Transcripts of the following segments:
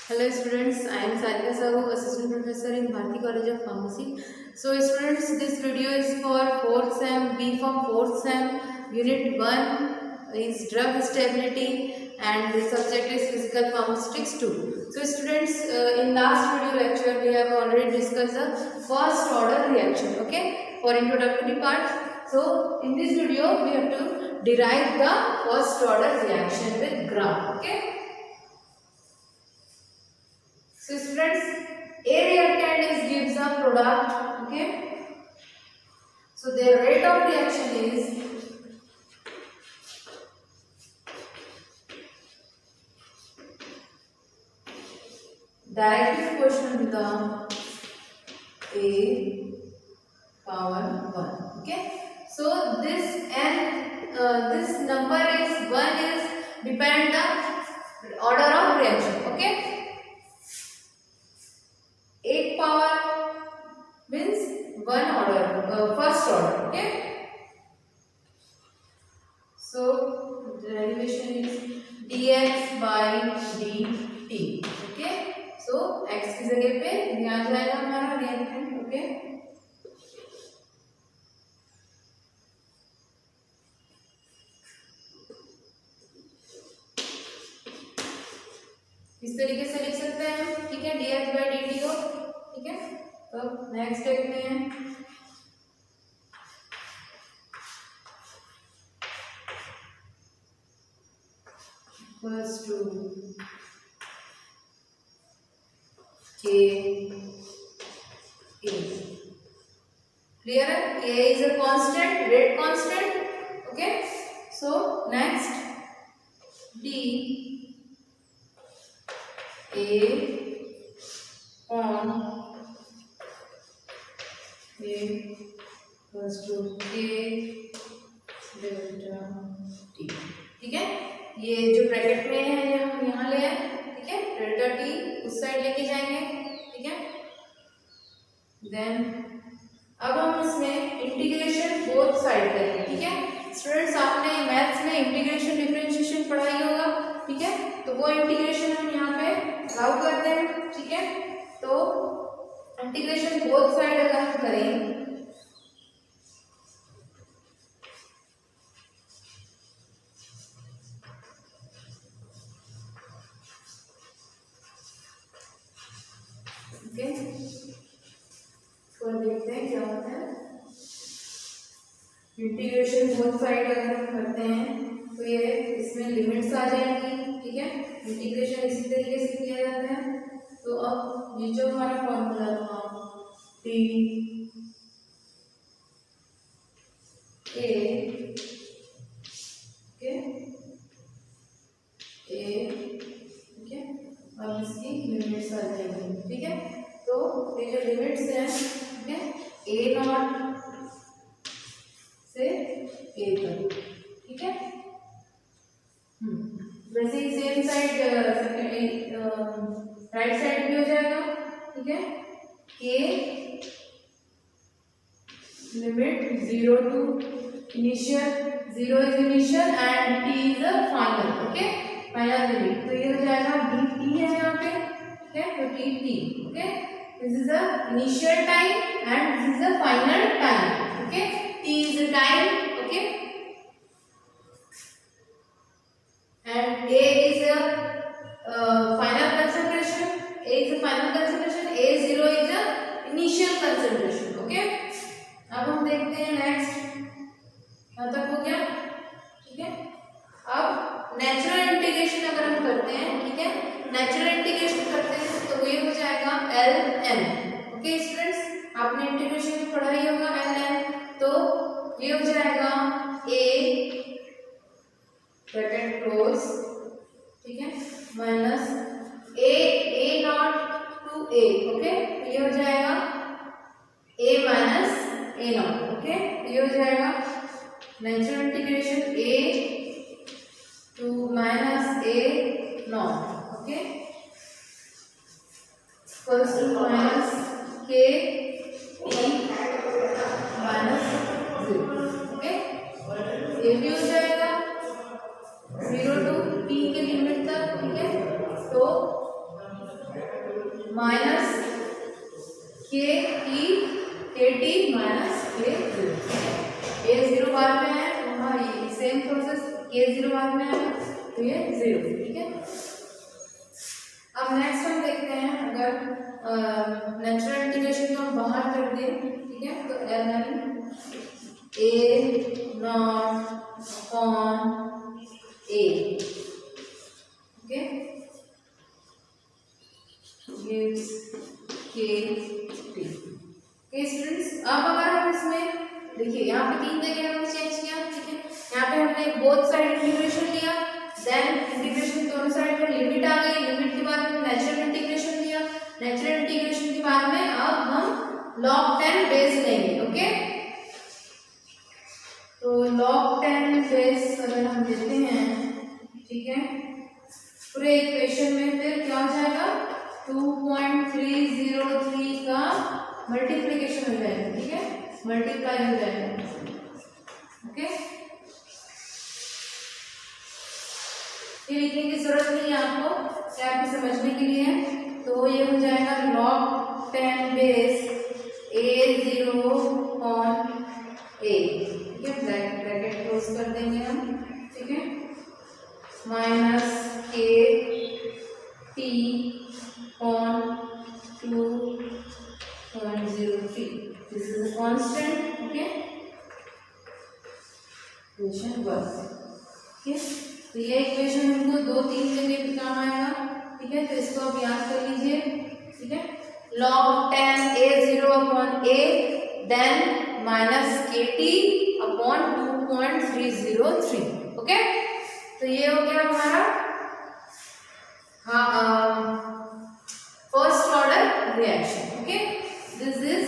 Hello students, I am Sarika Sahu, Assistant Professor in Bharati College of Pharmacy. So students, this video is for 4th SEM, B Form 4th SEM, Unit 1 is Drug Stability and the subject is Physical Pharmaceutics 2. So students, in last video lecture we have already discussed the first order reaction, okay, for introductory part. So in this video we have to derive the first order reaction with graph, okay. So students, a reactant gives a product, okay. So their rate of reaction is directive quotient become a power 1, okay. So this this number is 1 is depend the order of reaction, okay. 8 power means 1 order, first order, okay. So the derivation is dx by dt, okay. So x की जगह पे यहाँ जाएगा हमारा reactant, okay. इस तरीके से लिख सकते हैं हम, ठीक है, dx by dt को, ठीक है. तो नेक्स्ट देखते हैं. First to K is clear. K is a constant, rate constant, okay. So next D A on A equals to K delta T, ठीक है. ये जो ब्रैकेट में है ये हम यहाँ ले आए, ठीक है. डेल्टा टी उस साइड लेके जाएंगे, ठीक है. देन अब हम इसमें इंटीग्रेशन बोथ साइड करेंगे, ठीक है. स्टूडेंट्स, आपने मैथ्स में इंटीग्रेशन डिफरेंशिएशन पढ़ाई होगा, ठीक है. तो वो इंटीग्रेशन हम यहाँ पे लागू करते हैं, ठीक है. तो इंटीग्रेशन बोथ साइड अगर हम करें तो देखते हैं क्या होता है. इंटीग्रेशन बोथ साइड अगर हम करते हैं तो ये इसमें लिमिट्स आ जाएंगी, ठीक है. इंटीग्रेशन इसी तरीके से किया जाता है. तो अब ये जो हमारा फॉर्मूला था टी ए ठीक है. अब इसकी लिमिट्स आ जाएंगी, ठीक है. तो ये जो लिमिट्स हैं, ठीक है, ए नॉट से ए तक, ठीक है. वैसे ही सेम साइड राइट साइड भी हो जाएगा, ठीक है. के limit 0 to initial, 0 is initial and T is a final, okay, final limit. तो ये हो जाएगा डी टी है यहाँ पे, ठीक है. तो T T, okay. This is the initial time and this is the final time, okay. T is the time, okay, and A is the final concentration. A is the final concentration. A0 is the initial concentration, okay. अब हम देखते हैं next, यहाँ तक हो गया, ठीक है. अब नेचुरल इंटीग्रेशन अगर हम करते हैं, ठीक है, नेचुरल इंटीग्रेशन करते हैं तो ये हो जाएगा एल एन, ओके. स्टूडेंट्स, आपने इंटीग्रेशन में पढ़ाई होगा एल एन. तो ये हो जाएगा ए ब्रैकेट क्लोज, ठीक है, minus A naught to A, okay. ये हो जाएगा A minus A naught, okay. ये हो जाएगा natural integration A to minus A naught, okay, equals to minus K T minus 0, okay. ये भी हो जाएगा 0 टू टी के लिमिट तक, ठीक है. तो माइनस के टी माइनस के जीरो, ए जीरो बार में है तो हमारी सेम प्रोसेस के जीरो बार में है तो ये जीरो, ठीक है। अब नेक्स्ट हम देखते हैं, अगर नेचुरल इंटीग्रेशन को हम बाहर कर दें, ठीक है, तो ln a not upon a, okay, gives k t। Okay students, अब अगर हम इसमें देखिए यहाँ पे 3 जगह हमने चेंज किया, ठीक है, यहाँ पे हमने बोथ साइड इंटीग्रेशन लिया, देन इंटीग्रेशन दोनों साइड में लिमिट आ गई, लिमिट के बाद में नेचुरल इंटीग्रेशन लिया, नेचुरल इंटीग्रेशन के बाद में अब हम log 10 बेस लेंगे, ओके। तो log 10 बेस अगर हम लेते हैं, ठीक है, पूरे इक्वेशन में फिर क्या हो जाएगा, 2.303 का मल्टीप्लिकेशन हो जाएगा, ठीक है, मल्टीप्लाई हो जाएगा, ओके। ये लिखने की जरूरत नहीं है आपको, क्या आपको समझने के लिए है, तो ये हो जाएगा log 10 base a0 on a, ठीक है, ब्रैकेट क्लोज कर देंगे हम, ठीक है, minus K T on 2.03, this is a constant, okay, equation 1, ठीक है। तो ये इक्वेशन हमको 2-3 जगह भी काम आएगा, ठीक है, तो इसको आप याद कर लीजिए, ठीक है, log 10 a0 upon a then minus K T upon 2.303, okay. तो ये हो गया हमारा first order reaction, okay, this is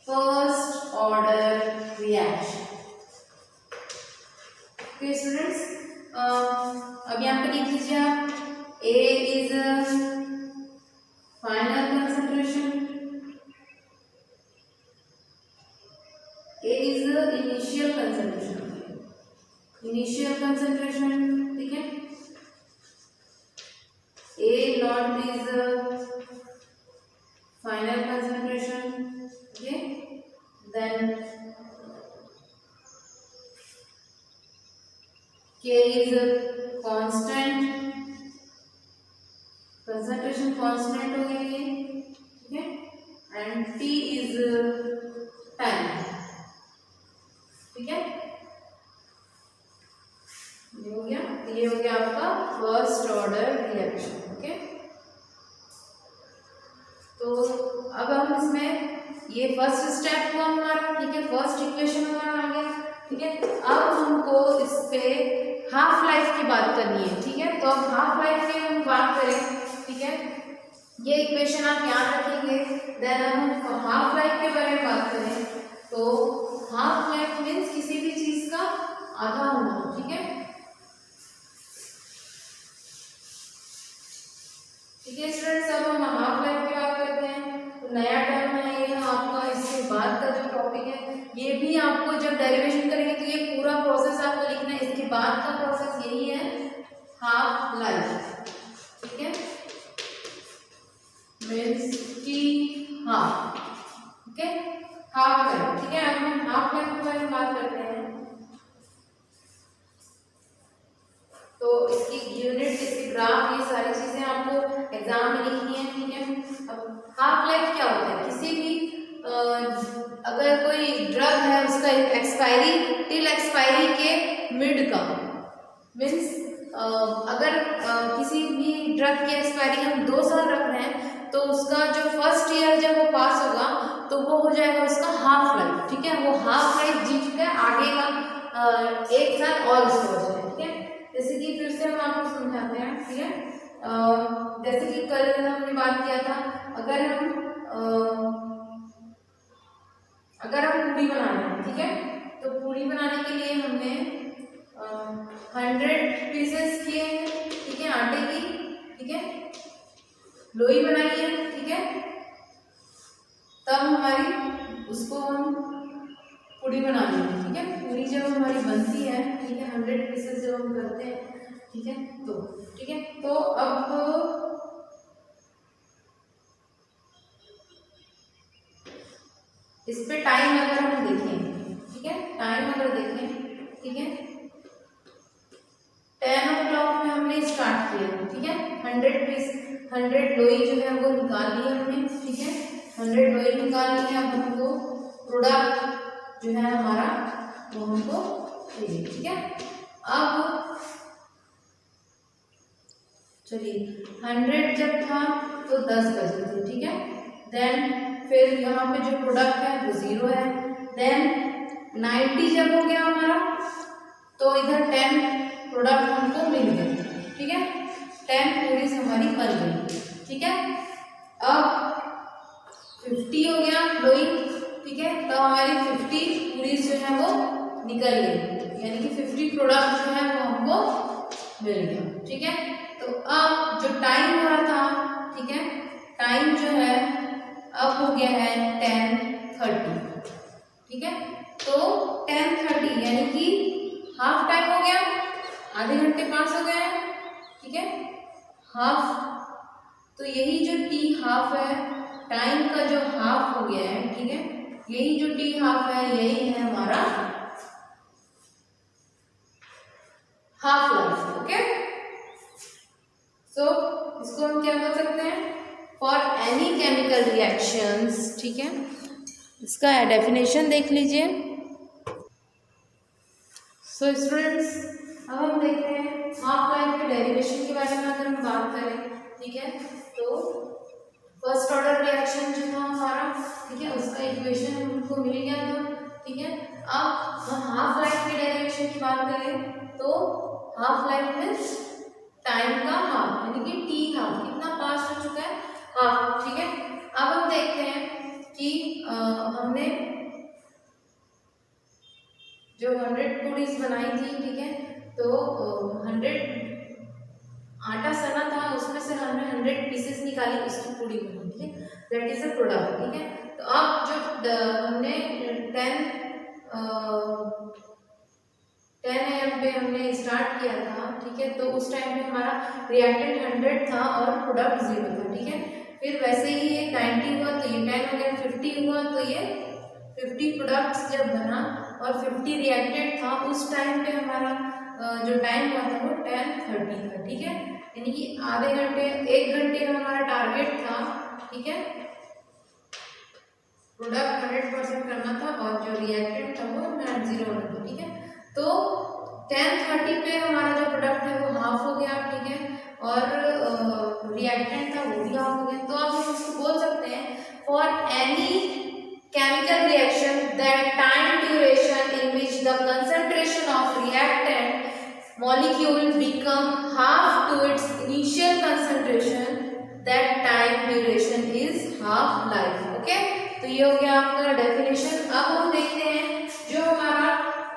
first order reaction, okay students. अब यहाँ पे लिख लीजिए आप, A is final concentration, A is initial concentration, initial concentration, ठीक है, A naught is final concentration, okay, then K is a constant, concentration constant हो गया ये, ठीक है, and T is time, ठीक है, ये हो गया, ये हो गया आपका फर्स्ट ऑर्डर रिएक्शन, ओके। तो अब हम इसमें ये फर्स्ट स्टेप हुआ हमारा, ठीक है, फर्स्ट इक्वेशन हमारा आ गया, ठीक है। अब हमको इस पे हाफ लाइफ की बात करनी है, ठीक है, तो अब हाफ लाइफ की हम बात करें, ठीक है, ये इक्वेशन आप याद रखेंगे, देन हम हाफ लाइफ के बारे में बात करें, तो हाफ लाइफ मीन्स किसी भी चीज का आधा होना, ठीक है, ठीक है स्टूडेंट्स। अब हम हाफ लाइफ की बात करते हैं, तो नया टर्म है ये आपका, इसके बाद का जो टॉपिक है ये भी आपको जब डेरिवेशन करेंगे तो ये पूरा प्रोसेस आपको लिखना है, इसके बाद का प्रोसेस यही है हाफ लाइफ, ठीक है, मीन्स की हाफ, ओके, हाफ लाइफ, ठीक है। अब हम हाफ लाइफ के बारे में बात करते हैं, तो इसकी यूनिट, इसकी ग्राफ, ये सारी चीजें आपको एग्जाम में लिखनी है, ठीक है। अब हाफ लाइफ क्या होता है, किसी भी अगर कोई ड्रग है उसका एक्सपायरी टिल एक्सपायरी के मिड का, मीन्स अगर किसी भी ड्रग की एक्सपायरी हम 2 साल रख रहे हैं तो उसका जो फर्स्ट ईयर जब वो पास होगा तो वो हो जाएगा उसका हाफ लाइफ, ठीक है, वो हाफ लाइफ जी चुका है, आगे का 1 साल और उसको हो जाए, ठीक है। जैसे कि फिर से हम आपको समझाते हैं, ठीक है, जैसे कि कल हमने बात किया था, अगर हम पूड़ी बना रहे हैं, ठीक है, तो पूड़ी बनाने के लिए हमने 100 पीसेस किए हैं, ठीक है, आटे की, ठीक है, लोई बनाई है, ठीक है, तब हमारी उसको हम पूड़ी बना लेंगे, ठीक है। पूड़ी जब हमारी बनती है, ठीक है, 100 पीसेस जब हम करते हैं ठीक है। ठीक है, तो अब इस पे टाइम अगर हम देखें, ठीक है, टाइम अगर देखें, ठीक है, 10 o'clock में हमने स्टार्ट किया, ठीक है, 100 लोई जो है वो निकाल ली हमने, ठीक है, 100 लोई निकाल ली है। अब हमको प्रोडक्ट जो है हमारा वो हमको चाहिए, ठीक है। अब चलिए 100 जब था तो 10 बजे थे, ठीक है, देन फिर यहाँ पे जो प्रोडक्ट है वो 0 है, देन 90 जब हो गया हमारा तो इधर 10 प्रोडक्ट हमको मिल गए, ठीक है, 10 पूरी हमारी बन गई, ठीक है। अब 50 हो गया फ्लोइंग, ठीक है, तो हमारी 50 पूरी जो है वो निकल गई, यानी कि 50 प्रोडक्ट जो है वो हमको मिल गया, ठीक है। तो अब जो टाइम हो रहा था, ठीक है, टाइम जो है अब हो गया है 10:30, ठीक है, तो 10:30 यानी कि हाफ टाइम हो गया, आधे घंटे पास हो गए, ठीक है, हाफ। तो यही जो टी हाफ है, टाइम का जो हाफ हो गया है, ठीक है, यही जो टी हाफ है यही है हमारा हाफ लाइफ, ओके। सो इसको हम क्या बोल सकते हैं, फॉर एनी केमिकल रिएक्शंस, ठीक है, इसका डेफिनेशन देख लीजिए। सो स्टूडेंट्स, अब हम देखते हैं हाफ लाइफ के डेरिवेशन के बारे में अगर हम बात करें, ठीक है, तो फर्स्ट ऑर्डर रिएक्शन जो था हमारा, ठीक है, उसका इक्वेशन हमको मिल गया था, ठीक है। अब हम हाफ लाइफ के डेरिवेशन की बात करें तो हाफ लाइफ मीन्स टाइम का हाफ, यानी कि टी हाफ कितना पास हो चुका है, हाफ, ठीक है। अब हम देखते हैं कि हमने जो 100 पूरीज बनाई थी, ठीक है, तो 100 आटा सना था, उसमें से हमने 100 पीसेस निकाली, उसकी पूरी बनी, ठीक है, दैट इज अ प्रोडक्ट, ठीक है। तो अब जो हमने 10 AM पे हमने स्टार्ट किया था, ठीक है, तो उस टाइम पे हमारा रिएक्टेंट 100 था और प्रोडक्ट 0 था, ठीक है। फिर वैसे ही ये 90 हुआ तो ये 10 हो गया, 50 हुआ तो ये 50 प्रोडक्ट्स जब बना और 50 रिएक्टेड था, उस टाइम पे हमारा जो टाइम हुआ था वो 10:30 था, ठीक है, यानी कि आधे घंटे 1 घंटे का हमारा टारगेट था, ठीक है, प्रोडक्ट 100% करना था और जो रिएक्टेंट था वो 0 होना था, ठीक है। तो 10:30 पे हमारा जो प्रोडक्ट है वो हाफ हो गया, ठीक है, और रिएक्टेंट था वो भी हाफ हो गया। तो आप हम इसको बोल सकते हैं for any chemical reaction that time duration in which the concentration of reactant molecule become half to its initial concentration, that time duration is half life, okay। तो ये हो गया आपका डेफिनेशन। अब हम देखते हैं जो हमारा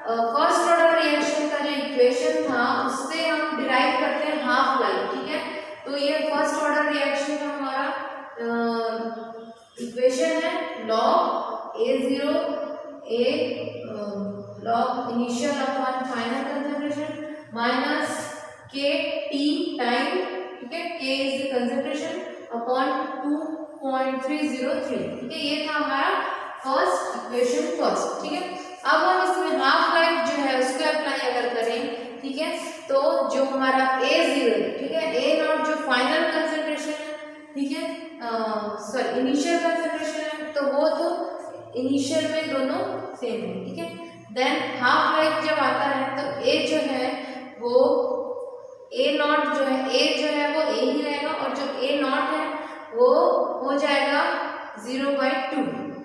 फर्स्ट ऑर्डर रिएक्शन का जो इक्वेशन था उससे हम डिराइव करते हैं हाफ लाइफ, ठीक है। तो ये फर्स्ट ऑर्डर रिएक्शन का हमारा इक्वेशन है log A0 A log initial upon final concentration minus K T time, ठीक है, K is the concentration upon 2.303, ठीक है, ये था हमारा फर्स्ट इक्वेशन फर्स्ट, ठीक है। अब हम इसमें हाफ लाइफ जो है उसको अप्लाई अगर करें, ठीक है, तो जो हमारा A0, ठीक है, A0 जो फाइनल कंसंट्रेशन है, ठीक है, सॉरी इनिशियल कंसंट्रेशन है, तो वो तो इनिशियल में दोनों सेम है, ठीक है। देन हाफ लाइफ जब आता है तो A जो है वो A0 जो है A जो है वो A ही रहेगा और जो A0 है वो हो जाएगा 0/2,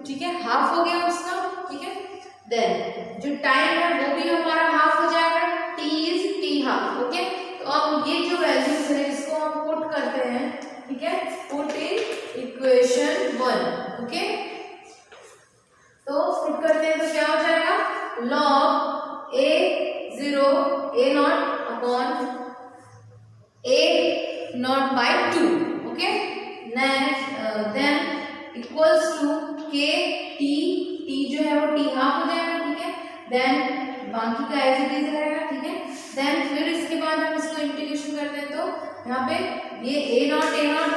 ठीक है, हाफ हो गया उसका, ठीक है। देन जो टाइम है वो भी हमारा हाफ हो जाएगा, T is T half, okay. तो अब ये जो वैल्यूज है इसको हम पुट करते हैं, ठीक है, पुट इन इक्वेशन 1, ओके। तो पुट करते हैं तो क्या हो जाएगा, log A0 A0 upon A0/2, okay, then equals to K T, T जो है वो T हाफ हो जाएगा, ठीक है, देन बाकी का एज इट इज रहेगा, ठीक है। देन फिर इसके बाद हम इसको इसको इंटीग्रेशन करते हैं तो यहाँ पे ये ए नॉट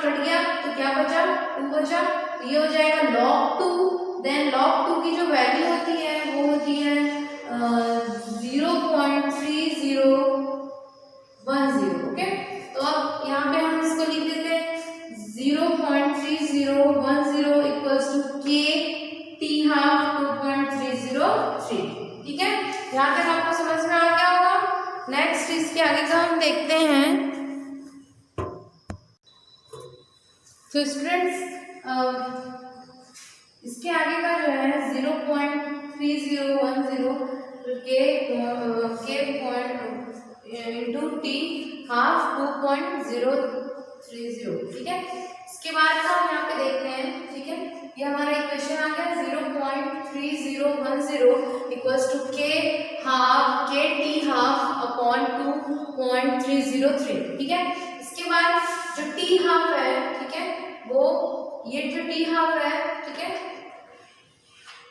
कट गया तो क्या बचा, 2 बचा, तो ये हो जाएगा log 2। देन log 2 की जो वैल्यू होती है वो होती है 0.3010। ओके, तो अब यहाँ पे हम इसको लिख देते हैं 0.3010 इक्वल्स टू के टी हाफ 2.303। ठीक है, यहाँ तक आपको समझ में आ गया होगा। नेक्स्ट इसके आगे का हम देखते हैं। तो स्टूडेंट्स इसके आगे का जो है 0.3010 के पॉइंट इंटू टी हाफ 2.030। ठीक है, इसके बाद का हम यहाँ पे देखते हैं। ठीक है, ये हमारा इक्वेशन आ गया 0.3010 इक्वल्स टू के टी हाफ अपॉन 2.303। ठीक है, इसके बाद जो टी हाफ है, ठीक है, वो ये जो टी हाफ है, ठीक है,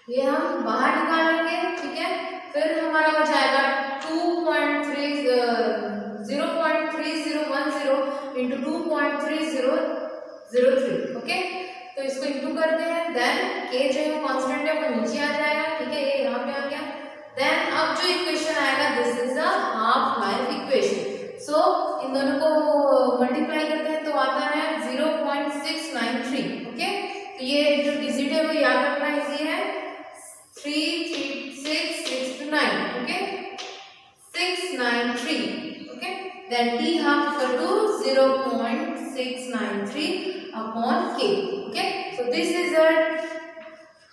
ये हम बाहर निकालेंगे। ठीक है, फिर हमारा हो जाएगा 0.3010 इंटू 2.3003। ओके, तो इसको इंटू करते हैं। देन के जो है कांस्टेंट है वो नीचे आ जाएगा। ठीक है, ये यहाँ पे आ गया। देन अब जो इक्वेशन आएगा this is the half life equation. So इन दोनों को मल्टीप्लाई करते हैं तो आता है 0.693। ओके, तो ये जो डिजिट है वो याद रखना इजी है, 3 3 6 6 to 9। Okay, 693। Okay, then t half equal to 0.693 upon k। okay, so this is a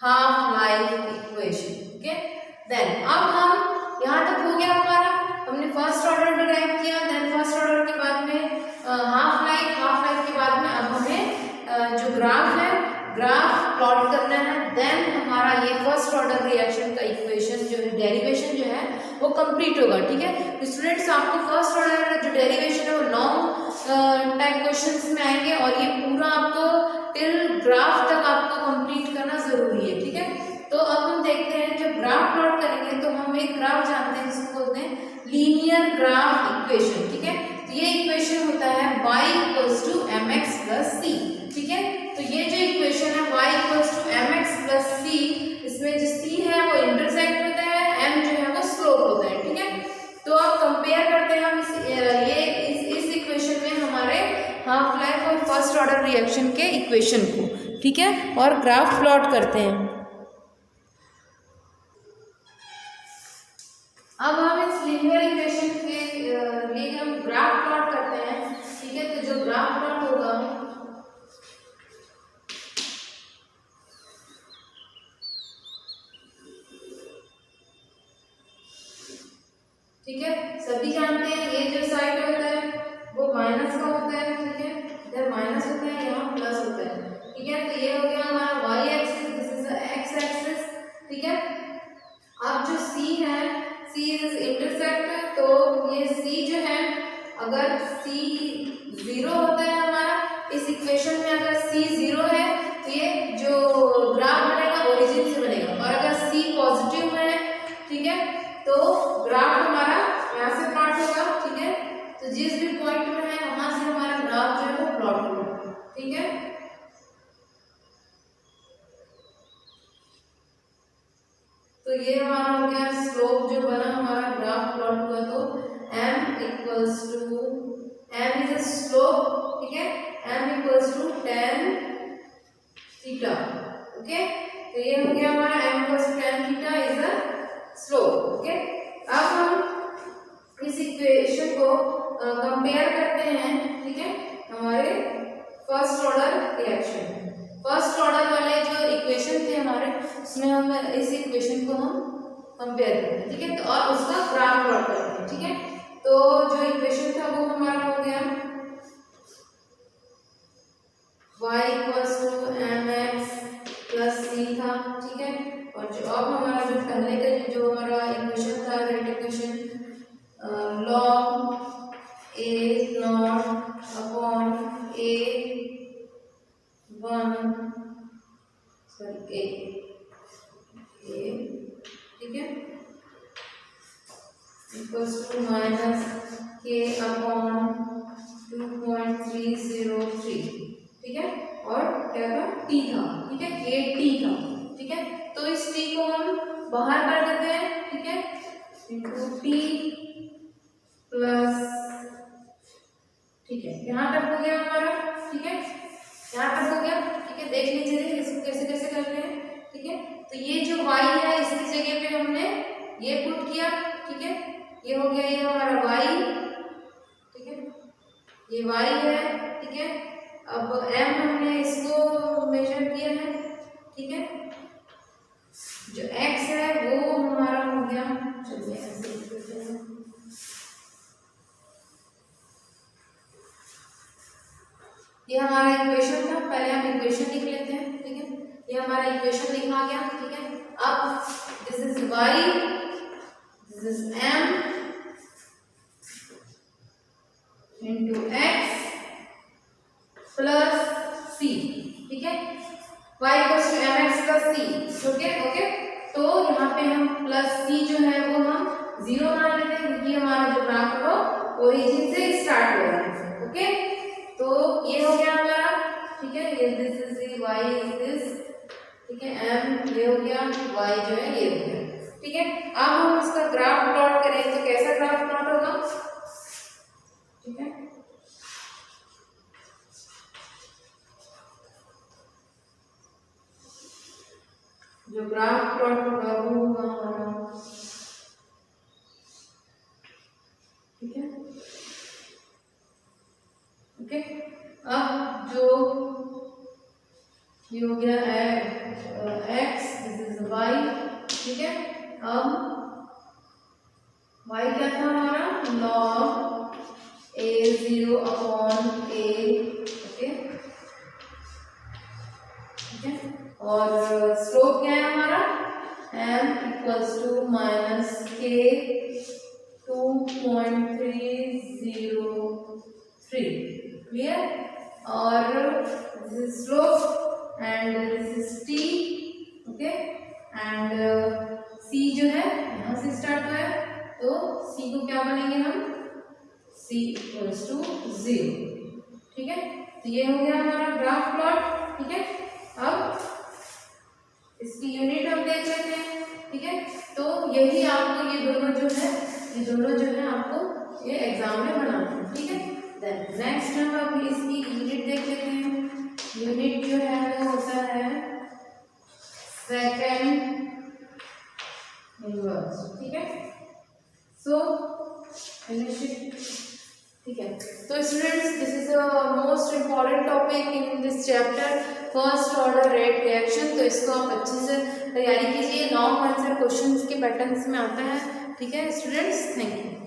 half life equation। okay, then अब हम यहाँ तक हो गया हमारा, हमने फर्स्ट ऑर्डर डिराइव किया। देन फर्स्ट ऑर्डर के बाद में हाफ लाइफ के बाद में अब हमें जो ग्राफ है ग्राफ प्लॉट करना है। देन हमारा ये फर्स्ट ऑर्डर रिएक्शन का इक्वेशन जो है डेरिवेशन जो है वो कंप्लीट होगा। ठीक है, स्टूडेंट्स आपको फर्स्ट ऑर्डर जो डेरिवेशन है वो लॉन्ग टाइप क्वेश्चंस में आएंगे और ये पूरा आपको टिल ग्राफ तक आपको कंप्लीट करना जरूरी है। ठीक है, तो अब हम देखते हैं जब ग्राफ प्लॉट करेंगे तो हम एक ग्राफ जानते हैं जिसको बोलते हैं लीनियर ग्राफ इक्वेशन। ठीक है, तो ये इक्वेशन होता है y equals to mx plus c। ठीक है, तो ये जो इक्वेशन है y equals to mx plus c, इसमें जो c है वो इंटरसेक्ट होता है, m जो है वो स्लोप होता है। ठीक है, तो अब कंपेयर करते हैं हम इस इक्वेशन में हमारे हाफ लाइफ और फर्स्ट ऑर्डर रिएक्शन के इक्वेशन को। ठीक है, और ग्राफ प्लॉट करते हैं। अब हम इस लीनियर इक्वेशन के लिए हम ग्राफ प्लॉट करते हैं। ठीक है, तो जो ग्राफ प्लॉट होगा, ठीक है, सभी जानते हैं ये जो साइड होता है वो माइनस का होता है। ठीक है, इधर माइनस होता है, यहाँ प्लस होता है। ठीक है, तो ये हो गया हमारा y axis, this is the x axis. ठीक है, अब जो c है, c इज इंटरसेक्ट, तो ये c जो है अगर c 0 होता है हमारा इस इक्वेशन में, अगर c 0 है तो ये जो ग्राफ बनेगा ओरिजिन से बनेगा, और अगर c पॉजिटिव है, ठीक है, तो ग्राफ हमारा यहाँ से प्लॉट होगा। ठीक है, तो जिस भी पॉइंट में है वहां से हमारा ग्राफ जो है वो प्लॉट होगा। ठीक है, तो ये हमारा हो गया स्लोप जो बना हमारा ग्राफ प्लॉट हुआ, तो m equals to m is a slope. ठीक है, m equals to tan theta. Okay, तो ये हो गया हमारा m equals to tan theta is a slope. Okay, अब हम इस इक्वेशन को कंपेयर करते हैं। ठीक है, हमारे first order reaction, first order वाले जो इक्वेशन थे हमारे, उसमें हम इस इक्वेशन को हम कंपेयर करते हैं। ठीक है, तो और उसका ग्राफ प्लॉट करते हैं। ठीक है, तो जो इक्वेशन था वो हमारा हो गया y equals to mx plus c था। ठीक है, और जो अब हमारा जो पहले का जो हमारा इक्वेशन था rate equation log a not upon a 1 sorry a। ठीक है, इक्वल्स टू माइनस के अपॉन 2.303, ठीक है। और क्या था, टी था, ठीक है, के टी था, ठीक है। तो इस टी को हम बाहर कर देते हैं, ठीक है, इंटू टी प्लस, ठीक है, यहाँ तक हो गया हमारा, ठीक है, यहाँ तक हो गया, ठीक है। देख लीजिए इसको कैसे कैसे करते हैं, ठीक है। तो ये जो y है इसकी जगह पे हमने ये पुट किया, ठीक है, ये हो गया ये हमारा y, ठीक है, ये y है, ठीक है। अब m हमने इसको मेजर किया है, ठीक है। जो x है वो हमारा हो गया, चलिए ऐसे लिख देते हैं, ये हमारा इक्वेशन था, पहले हम इक्वेशन लिख लेते हैं, ठीक है। ये हमारा इक्वेशन लिखा गया, ठीक है। अब this is y, this is m into x plus c, ठीक है। y equals to mx plus c, okay okay. तो यहाँ पे हम प्लस c जो है वो हम 0 मान लेते हैं, क्योंकि हमारा जो ग्राफ है वो ओरिजिन से स्टार्ट हो रहा है, ओके। तो ये हो गया हमारा, ठीक है, ये this is y is this, ठीक है, m ये हो गया, y जो है ये हो गया, ठीक है। अब हम इसका ग्राफ प्लॉट करें तो कैसा ग्राफ प्लॉट होगा, ठीक है। जो ग्राफ प्लॉट होगा वो होगा हमारा, ठीक है, ओके। अब जो ये हो गया x, दिस इज y, ठीक है। अब y क्या था हमारा, log a0 upon a, okay, ठीक है। और स्लोप क्या है हमारा, m इक्वल्स टू माइनस के 2.303, क्लियर। और this is slope and this is t, okay. And c जो है यहाँ से स्टार्ट हुआ है, तो c को क्या बनेंगे हम, c इक्वल्स टू 0, ठीक है। तो ये हो गया हमारा ग्राफ प्लॉट, ठीक है। अब इसकी यूनिट हम देख लेते हैं, ठीक है। तो यही आपको ये दोनों जो है आपको ये एग्जाम में बनाना है, ठीक है। देन नेक्स्ट हम अब इसकी यूनिट देख लेते हैं। यूनिट जो है वो होता है सेकंड इनवर्स, ठीक है। सो ठीक है। तो students, this is the most important topic in this chapter, first order rate reaction. तो इसको आप अच्छे से तैयारी कीजिए, लॉन्ग आंसर क्वेश्चंस के पैटर्न्स में आता है, ठीक है स्टूडेंट्स। Thank you.